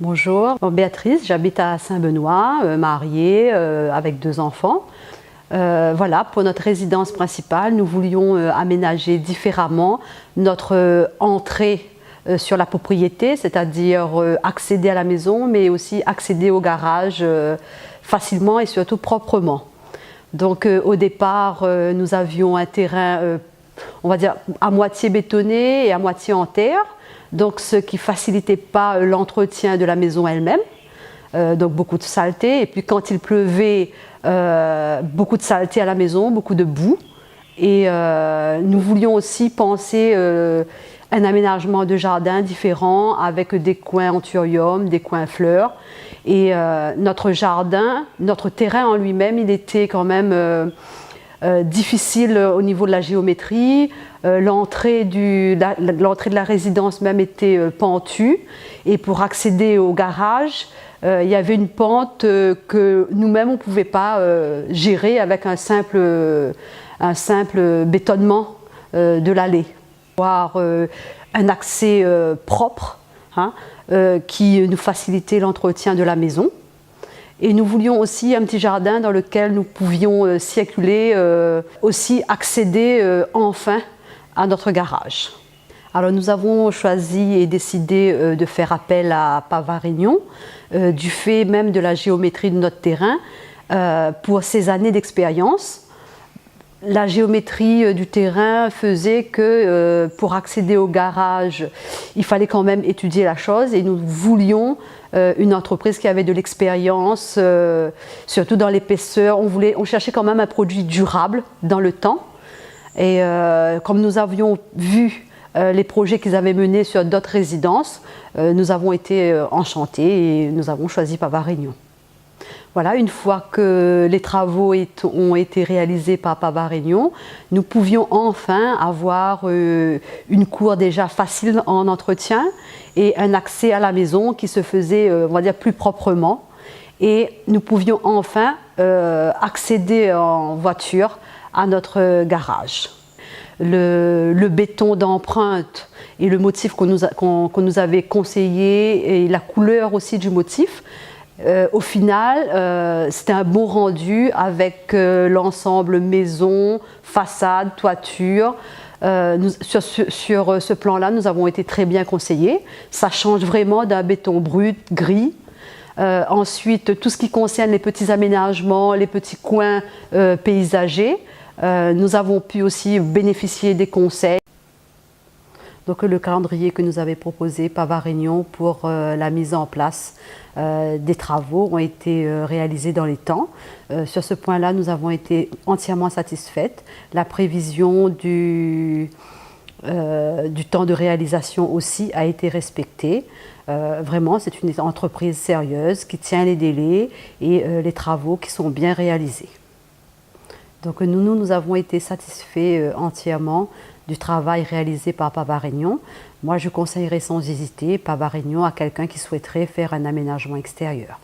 Bonjour, Béatrice, j'habite à Saint-Benoît, mariée avec 2 enfants. Voilà, pour notre résidence principale, nous voulions aménager différemment notre entrée sur la propriété, c'est-à-dire accéder à la maison, mais aussi accéder au garage facilement et surtout proprement. Donc au départ, nous avions un terrain, on va dire, à moitié bétonné et à moitié en terre. Donc ce qui ne facilitait pas l'entretien de la maison elle-même, donc beaucoup de saleté. Et puis quand il pleuvait, beaucoup de saleté à la maison, beaucoup de boue. Et nous voulions aussi penser un aménagement de jardin différent avec des coins anthurium, des coins fleurs. Et notre jardin, notre terrain en lui-même, il était quand même difficile au niveau de la géométrie. L'entrée de la résidence même était pentue, et pour accéder au garage, il y avait une pente que nous-mêmes on ne pouvait pas gérer avec un simple bétonnement de l'allée. Avoir un accès propre qui nous facilitait l'entretien de la maison. Et nous voulions aussi un petit jardin dans lequel nous pouvions circuler, aussi accéder enfin à notre garage. Alors nous avons choisi et décidé de faire appel à Pavarignon, du fait même de la géométrie de notre terrain, pour ces années d'expérience. La géométrie du terrain faisait que pour accéder au garage, il fallait quand même étudier la chose, et nous voulions une entreprise qui avait de l'expérience, surtout dans l'épaisseur. On cherchait quand même un produit durable dans le temps. Et comme nous avions vu les projets qu'ils avaient menés sur d'autres résidences, nous avons été enchantés et nous avons choisi Pavarignon. Voilà, une fois que les travaux ont été réalisés par Pavarignon, nous pouvions enfin avoir une cour déjà facile en entretien et un accès à la maison qui se faisait, on va dire, plus proprement. Et nous pouvions enfin accéder en voiture à notre garage. Le béton d'empreinte et le motif qu'on nous avait conseillé, et la couleur aussi du motif, au final, c'était un bon rendu avec l'ensemble maison, façade, toiture. Sur ce plan-là, nous avons été très bien conseillés. Ça change vraiment d'un béton brut, gris. Ensuite, tout ce qui concerne les petits aménagements, les petits coins paysagers, nous avons pu aussi bénéficier des conseils. Donc le calendrier que nous avait proposé Pavarignon pour la mise en place des travaux ont été réalisés dans les temps. Sur ce point-là, nous avons été entièrement satisfaites. La prévision du temps de réalisation aussi a été respectée. Vraiment, c'est une entreprise sérieuse qui tient les délais et les travaux qui sont bien réalisés. Donc nous avons été satisfaits entièrement du travail réalisé par Pavarignon. Moi, je conseillerais sans hésiter Pavarignon à quelqu'un qui souhaiterait faire un aménagement extérieur.